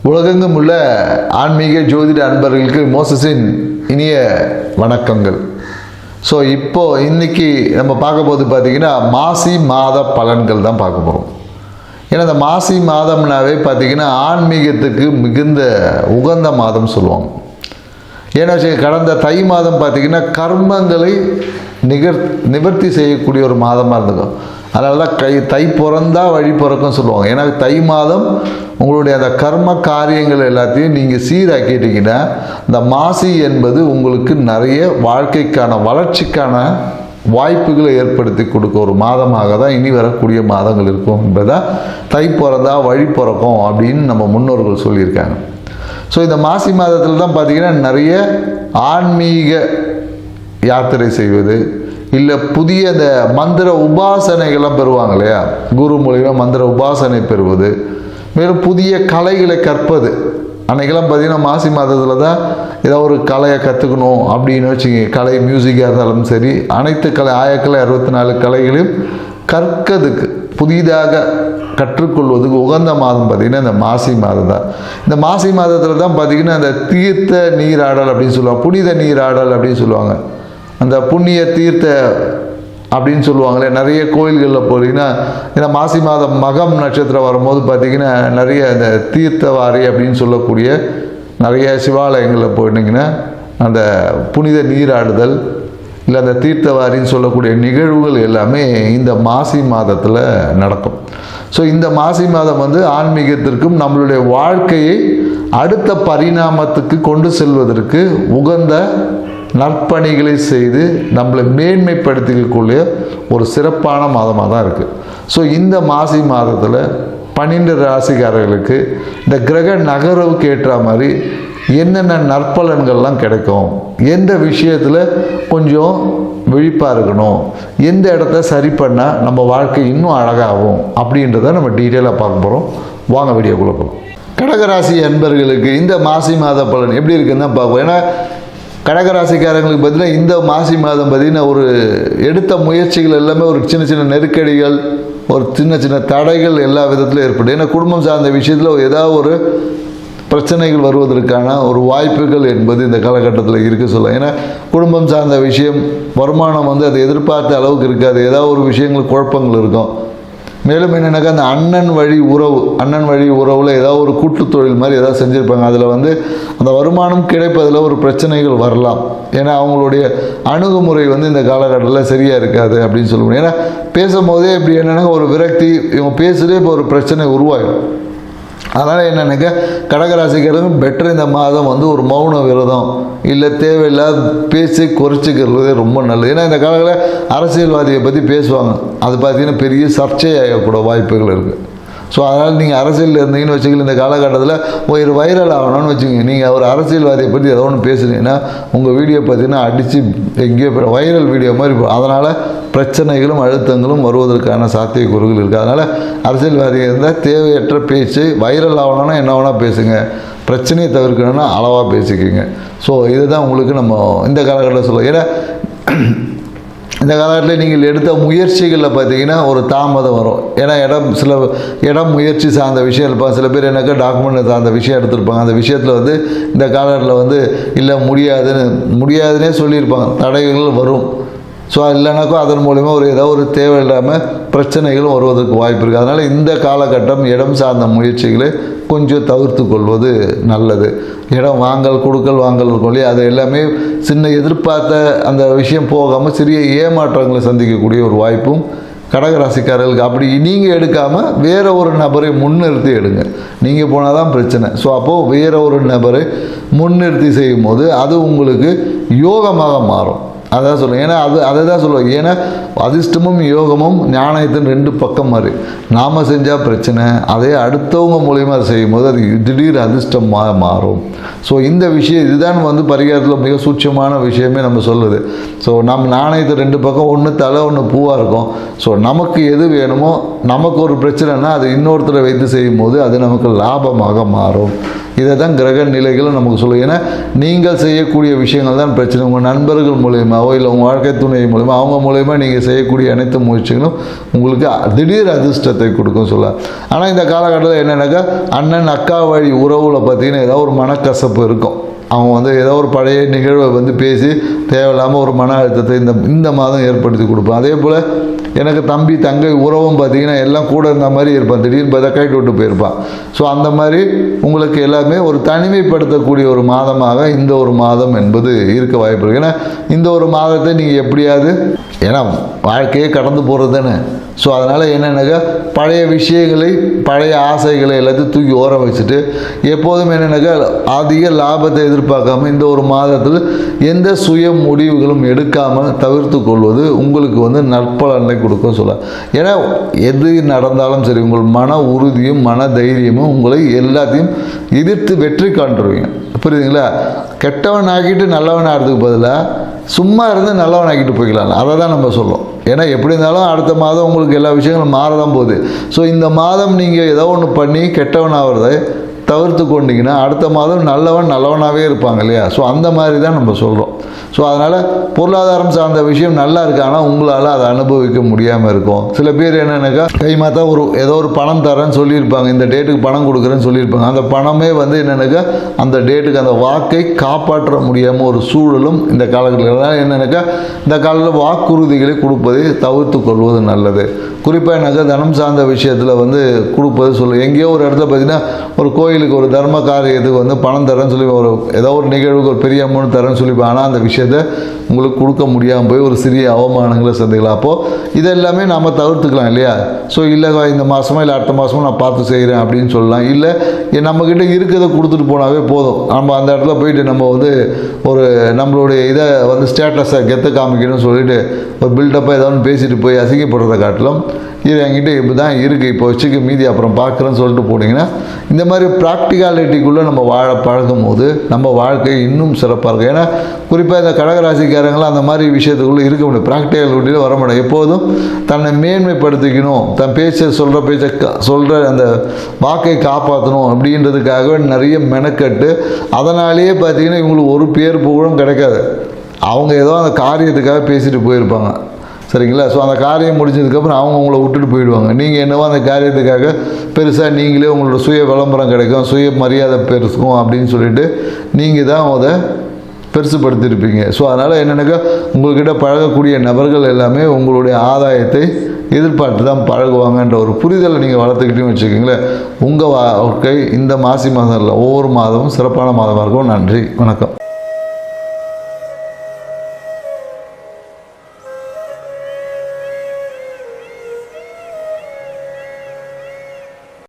உலகெங்கும் உள்ள ஆன்மீக ஜோதிட அன்பர்களுக்கு மோசஸின் இனிய வணக்கங்கள். ஸோ இன்னைக்கு நம்ம பார்க்க போது பார்த்திங்கன்னா மாசி மாத பலன்கள் தான் பார்க்க போகிறோம். ஏன்னா இந்த மாசி மாதம்னாவே பார்த்திங்கன்னா ஆன்மீகத்துக்கு மிகுந்த உகந்த மாதம் சொல்லுவாங்க. ஏன்னா கடந்த தை மாதம் பார்த்திங்கன்னா கர்மங்களை நிவர்த்தி செய்யக்கூடிய ஒரு மாதமாக இருந்துக்கும். அதனால தான் தை பிறந்தா வழி பிறக்கும் சொல்லுவாங்க. ஏன்னா தை மாதம் உங்களுடைய அந்த கர்ம காரியங்கள் எல்லாத்தையும் நீங்கள் சீராக்கிட்டீங்கன்னா இந்த மாசி என்பது உங்களுக்கு நிறைய வாழ்க்கைக்கான வளர்ச்சிக்கான வாய்ப்புகளை ஏற்படுத்தி கொடுக்க ஒரு மாதமாக தான் இனி வரக்கூடிய மாதங்கள் இருக்கும் என்பதை தை பிறந்தா வழி பிறக்கும் அப்படின்னு நம்ம முன்னோர்கள் சொல்லியிருக்காங்க. ஸோ இந்த மாசி மாதத்தில் தான் பார்த்திங்கன்னா நிறைய ஆன்மீக யாத்திரை செய்வது, இல்லை புதிய இந்த மந்திர உபாசனைகள்லாம் பெறுவாங்க இல்லையா, குரு மூலிமா மந்திர உபாசனை பெறுவது, மேலும் புதிய கலைகளை கற்பது. அன்றைக்கெல்லாம் பார்த்திங்கன்னா மாசி மாதத்தில் தான் ஏதோ ஒரு கலையை கற்றுக்கணும் அப்படின்னு வச்சுங்க. கலை மியூசிக்காக இருந்தாலும் சரி, அனைத்து கலை ஆயக்கலை 64 கலைகளையும் கற்கிறதுக்கு புதிதாக கற்றுக்கொள்வதுக்கு உகந்த மாதம் பார்த்திங்கன்னா இந்த மாசி மாதம் தான். இந்த மாசி மாதத்தில் தான் பார்த்திங்கன்னா இந்த தீர்த்த நீராடல் அப்படின்னு சொல்லுவாங்க, புனித நீராடல் அப்படின்னு சொல்லுவாங்க. அந்த புண்ணிய தீர்த்த அப்படின்னு சொல்லுவாங்களே, நிறைய கோயில்களில் போகிறீங்கன்னா ஏன்னா மாசி மாதம் மகம் நட்சத்திரம் வரும்போது பார்த்திங்கன்னா நிறைய இந்த தீர்த்தவாரி அப்படின்னு சொல்லக்கூடிய நிறைய சிவாலயங்களில் போயிட்டிங்கன்னா அந்த புனித நீராடுதல் இல்லை அந்த தீர்த்தவாரின்னு சொல்லக்கூடிய நிகழ்வுகள் எல்லாமே இந்த மாசி மாதத்தில் நடக்கும். ஸோ இந்த மாசி மாதம் ஆன்மீகத்திற்கும் நம்மளுடைய வாழ்க்கையை அடுத்த பரிணாமத்துக்கு கொண்டு செல்வதற்கு உகந்த நற்பணிகளை செய்து நம்மளை மேன்மைப்படுத்திக்கக்கூடிய ஒரு சிறப்பான மாதமாக தான் இருக்குது. ஸோ இந்த மாசி மாதத்தில் 12 ராசிக்காரர்களுக்கு இந்த கிரக நகர்வுக்கு ஏற்ற மாதிரி என்னென்ன நற்பலன்கள்லாம் கிடைக்கும், எந்த விஷயத்தில் கொஞ்சம் விழிப்பாக இருக்கணும், எந்த இடத்த சரி பண்ணால் நம்ம வாழ்க்கை இன்னும் அழகாகும் அப்படின்றத நம்ம டீட்டெயிலாக பார்க்க போகிறோம். வாங்க வீடியோக்குள்ளே போகலாம். கடகராசி அன்பர்களுக்கு இந்த மாசி மாத பலன் எப்படி இருக்குன்னு தான் பார்ப்போம். ஏன்னா கடகராசிக்காரங்களுக்கு பார்த்தீங்கன்னா இந்த மாசி மாதம் பார்த்திங்கன்னா ஒரு எடுத்த முயற்சிகள் எல்லாமே ஒரு சின்ன சின்ன நெருக்கடிகள், ஒரு சின்ன சின்ன தடைகள் எல்லா விதத்திலும் ஏற்படும். ஏன்னா குடும்பம் சார்ந்த விஷயத்தில் ஏதாவது ஒரு பிரச்சனைகள் வருவதற்கான ஒரு வாய்ப்புகள் என்பது இந்த காலகட்டத்தில் இருக்க சொல்லலாம். ஏன்னா குடும்பம் சார்ந்த விஷயம் வருமானம் அதை எதிர்பார்த்த அளவுக்கு இருக்காது, ஏதாவது ஒரு விஷயங்கள் குழப்பங்கள் இருக்கும். மேலும் என்னென்னாக்கா அந்த அண்ணன் வழி உறவில் ஏதாவது ஒரு கூட்டு தொழில் மாதிரி ஏதாவது செஞ்சுருப்பாங்க. அதில் அந்த வருமானம் கிடைப்பதில் ஒரு பிரச்சனைகள் வரலாம். ஏன்னா அவங்களுடைய அணுகுமுறை இந்த காலகட்டத்தில் சரியாக இருக்காது அப்படின்னு சொல்ல முடியும். ஏன்னா பேசும்போதே இப்படி என்னென்னா ஒரு விரக்தி, இவங்க பேசுகிறே இப்போ ஒரு பிரச்சனை உருவாகும். அதனால் என்னென்னாக்கா கடகராசிக்காரங்க பெட்டர் இந்த மாதம் ஒரு மௌன விரதம் இல்லை தேவையில்லாத பேசி குறைச்சிக்கிறதே ரொம்ப நல்லது. ஏன்னா இந்த காலத்தில் அரசியல்வாதியை பற்றி பேசுவாங்க, அது பார்த்திங்கன்னா பெரிய சர்ச்சையாகக்கூட வாய்ப்புகள் இருக்குது. ஸோ அதனால் நீங்கள் அரசியலில் இருந்தீங்கன்னு வச்சுக்கல, இந்த காலகட்டத்தில் ஒரு வைரல் ஆகணும்னு வச்சுக்கோங்க. நீங்கள் ஒரு அரசியல்வாதியை பற்றி ஏதோ ஒன்று பேசுனீங்கன்னா உங்கள் வீடியோ பார்த்திங்கன்னா அடித்து எங்கேயோ வைரல் வீடியோ மாதிரி இருக்கும். அதனால் பிரச்சனைகளும் அழுத்தங்களும் வருவதற்கான சாத்தியக்கூறுகள் இருக்குது. அதனால் அரசியல்வாதி இருந்தால் தேவையற்ற பேச்சு, வைரல் ஆகணும்னா என்ன வேணால் பேசுங்க, பிரச்சனையை தவிர்க்கணும்னா அளவாக பேசிக்கிங்க. ஸோ இதுதான் உங்களுக்கு நம்ம இந்த காலகட்டத்தில் சொல்லுவோம். ஏன்னா இந்த காலகட்டத்தில் நீங்கள் எடுத்த முயற்சிகளில் பார்த்தீங்கன்னா ஒரு தாமதம் வரும். ஏன்னா சில இடம் முயற்சி சார்ந்த விஷயம் இருப்பாங்க. சில பேர் என்னக்கா டாக்குமெண்ட் சார்ந்த விஷயம் எடுத்திருப்பாங்க. அந்த விஷயத்தில் இந்த காலகட்டத்தில் இல்லை முடியாதுன்னே சொல்லியிருப்பாங்க, தடைகள் வரும். ஸோ இல்லைனாக்கோ அதன் மூலிமா ஏதாவது ஒரு தேவையில்லாமல் பிரச்சனைகளும் வருவதற்கு வாய்ப்பு இருக்குது. அதனால் இந்த காலகட்டம் இடம் சார்ந்த முயற்சிகளை கொஞ்சம் தவிர்த்து கொள்வது நல்லது. இடம் கொடுக்கல் வாங்கல் சொல்லி அது எல்லாமே சின்ன எதிர்பார்த்த அந்த விஷயம் போகாமல் சிறிய ஏமாற்றங்களை சந்திக்கக்கூடிய ஒரு வாய்ப்பும் கடகராசிக்காரர்களுக்கு. அப்படி நீங்கள் எடுக்காமல் வேறு ஒரு நபரை முன்னிறுத்தி எடுங்க. நீங்கள் போனால் தான் பிரச்சனை. ஸோ அப்போது வேறு ஒரு நபரை முன்னிறுத்தி செய்யும் போது அது உங்களுக்கு யோகமாக மாறும். அதான் சொல்லுவேன். ஏன்னா அதை தான் சொல்லுவேன். ஏன்னா அதிர்ஷ்டமும் யோகமும் நாணயத்தின் 2 பக்கம் மாதிரி. நாம் செஞ்சால் பிரச்சனை, அதே அடுத்தவங்க மூலிமா அதை செய்யும் போது அது திடீர் அதிர்ஷ்டமாக மாறும். ஸோ இந்த விஷயம் இதுதான் பரிகாரத்தில் மிக சூட்சமான விஷயமே நம்ம சொல்லுது. ஸோ நம்ம நாணயத்தை 2 பக்கம், ஒன்று தலை ஒன்று பூவாக இருக்கும். ஸோ நமக்கு எது வேணுமோ, நமக்கு ஒரு பிரச்சனைனா அது இன்னொருத்தரை வைத்து செய்யும் போது அது நமக்கு லாபமாக மாறும். இதை தான் கிரக நிலைகளும் நமக்கு சொல்லும். ஏன்னா நீங்கள் செய்யக்கூடிய விஷயங்கள் தான் பிரச்சனை. உங்கள் நண்பர்கள் மூலியமாவோ இல்லை உங்கள் வாழ்க்கை துணை மூலியமாக அவங்க மூலியமாக நீங்கள் செய்யக்கூடிய அனைத்து முயற்சிகளும் உங்களுக்கு திடீர் அதிர்ஷ்டத்தை கொடுக்கும் சொல்லலாம். ஆனால் இந்த காலகட்டத்தில் என்னென்னாக்கா அண்ணன் அக்கா வழி உறவில் பார்த்தீங்கன்னா ஏதாவது ஒரு மனக்கசப்பு இருக்கும். அவங்க வந்து ஏதோ ஒரு பழைய நிகழ்வை வந்து பேசி தேவையில்லாமல் ஒரு மன அழுத்தத்தை இந்த மாதம் ஏற்படுத்தி கொடுப்பான். அதே போல் எனக்கு தம்பி தங்கை உறவும் பார்த்திங்கன்னா எல்லாம் கூட இருந்த மாதிரி இருப்பான், திடீர்னு பார்த்தா கைட்டு விட்டு போயிருப்பான். ஸோ அந்த மாதிரி உங்களுக்கு எல்லாமே ஒரு தனிமைப்படுத்தக்கூடிய ஒரு மாதமாக இந்த ஒரு மாதம் என்பது இருக்க வாய்ப்பு இருக்குது. ஏன்னா இந்த ஒரு மாதத்தை நீங்கள் எப்படியாவது, ஏன்னா வாழ்க்கையே கடந்து போகிறது தானே. ஸோ அதனால் என்னென்னாக்கா பழைய விஷயங்களை பழைய ஆசைகளை எல்லாத்தையும் தூக்கி ஓரம் வச்சுட்டு எப்போதும் என்னென்னாக்கா அதிக லாபத்தை எதிர்பார்க்காம இந்த ஒரு மாதத்தில் எந்த சுய முடிவுகளும் எடுக்காமல் தவிர்த்து கொள்வது உங்களுக்கு வந்து நற்பலனை கொடுக்கும் சொல்லலாம். ஏன்னா எது நடந்தாலும் சரி உங்கள் மன உறுதியும் மன தைரியமும் உங்களை எல்லாத்தையும் எதிர்த்து வெற்றி காண்றுவீங்க. புரியுதுங்களா? கெட்டவன் ஆக்கிட்டு நல்லவன் ஆகிறதுக்கு பதிலாக சும்மா இருந்து நல்லவன் ஆக்கிட்டு போய்க்கலாம். அதை தான் நம்ம சொல்லுவோம். ஏன்னா எப்படி இருந்தாலும் அடுத்த மாதம் உங்களுக்கு எல்லா விஷயங்களும் மாறதான் போகுது. ஸோ இந்த மாதம் நீங்கள் ஏதோ ஒன்று பண்ணி கெட்டவன் ஆகிறத தவிர்த்து கொண்டீங்கன்னா அடுத்த மாதம் நல்லவனாகவே இருப்பாங்க இல்லையா? ஸோ அந்த மாதிரி தான் நம்ம சொல்கிறோம். ஸோ அதனால் பொருளாதாரம் சார்ந்த விஷயம் நல்லா இருக்கு, ஆனால் உங்களால் அதை அனுபவிக்க முடியாமல் இருக்கும். சில பேர் என்னென்னாக்கா கை மாற்றா ஏதோ ஒரு பணம் தரேன்னு சொல்லியிருப்பாங்க, இந்த டேட்டுக்கு பணம் கொடுக்குறேன்னு சொல்லியிருப்பாங்க. அந்த பணமே வந்து என்னென்னாக்கா அந்த டேட்டுக்கு அந்த வாக்கை காப்பாற்ற முடியாமல் ஒரு சூழலும் இந்த காலகட்டத்தில் என்னென்னாக்கா இந்த காலத்தில் வாக்குறுதிகளை கொடுப்பதை தவிர்த்து கொள்வது நல்லது. குறிப்பாக எனக்கு தனம் சார்ந்த விஷயத்தில் வந்து கொடுப்பது சொல்லு. எங்கேயோ ஒரு இடத்துல பார்த்தீங்கன்னா ஒரு கோயிலுக்கு ஒரு தர்ம காரியத்துக்கு வந்து பணம் தரேன்னு சொல்லி ஏதோ ஒரு நிகழ்வுக்கு ஒரு பெரிய அமௌண்ட் தரேன்னு சொல்லிப்பேன். ஆனால் அந்த விஷயத்தை உங்களுக்கு கொடுக்க முடியாமல் போய் ஒரு சிறிய அவமானங்களை சந்திக்கலாம். அப்போது இதெல்லாமே நாம் தவிர்த்துக்கலாம் இல்லையா? ஸோ இல்லை இந்த மாதமோ இல்லை அடுத்த மாதமோ நான் பார்த்து செய்கிறேன் அப்படின்னு சொல்லலாம். இல்லை நம்மக்கிட்ட இருக்கிறத கொடுத்துட்டு போனாவே போதும். நம்ம அந்த இடத்துல போயிட்டு நம்ம வந்து ஒரு நம்மளுடைய இதை வந்து ஸ்டேட்டஸை கெத்த காமிக்கணும்னு சொல்லிட்டு ஒரு பில்டப்பாக ஏதாவது பேசிட்டு போய் அசிங்கப்படுறதை காட்டிலும் இது என்கிட்ட இப்படி தான் இருக்குது, இப்போ வச்சுக்க மீதி அப்புறம் பார்க்குறேன்னு சொல்லிட்டு போனீங்கன்னா இந்த மாதிரி ப்ராக்டிகாலிட்டிக்குள்ளே நம்ம வாழ பழகும் போது நம்ம வாழ்க்கை இன்னும் சிறப்பாக இருக்கும். ஏன்னா குறிப்பாக இந்த கடகராசிக்காரங்களாம் அந்த மாதிரி விஷயத்துக்குள்ளே இருக்க முடியும், ப்ராக்டிகாலிட்டியில் வர முடியும். எப்போதும் தன்னை மேன்மைப்படுத்திக்கணும், தன் சொல்கிற அந்த வாக்கை காப்பாற்றணும் அப்படின்றதுக்காகவே நிறைய மெனக்கட்டு அதனாலேயே பார்த்தீங்கன்னா இவங்களுக்கு ஒரு பேர் புகழும் கிடைக்காது. அவங்க ஏதோ அந்த காரியத்துக்காக பேசிட்டு போயிருப்பாங்க, சரிங்களா? ஸோ அந்த காரியம் முடிஞ்சதுக்கப்புறம் அவங்க உங்களை விட்டுட்டு போயிடுவாங்க. நீங்கள் என்னவோ அந்த காரியத்துக்காக பெருசாக நீங்களே உங்களோட சுய விளம்பரம் கிடைக்கும், சுய மரியாதை பெருசுக்கும் அப்படின்னு சொல்லிட்டு நீங்கள் தான் அதை பெருசுப்படுத்தியிருப்பீங்க. ஸோ அதனால் என்னென்னாக்கா உங்கள்கிட்ட பழகக்கூடிய நபர்கள் எல்லாமே உங்களுடைய ஆதாயத்தை எதிர்பார்த்து தான் பழகுவாங்கன்ற ஒரு புரிதலை நீங்கள் வளர்த்துக்கிட்டேன்னு வச்சுக்கோங்களேன். உங்கள் வாழ்க்கை இந்த மாசி மாதம் இல்லை ஒவ்வொரு மாதமும் சிறப்பான மாதமாக இருக்கும். நன்றி, வணக்கம்.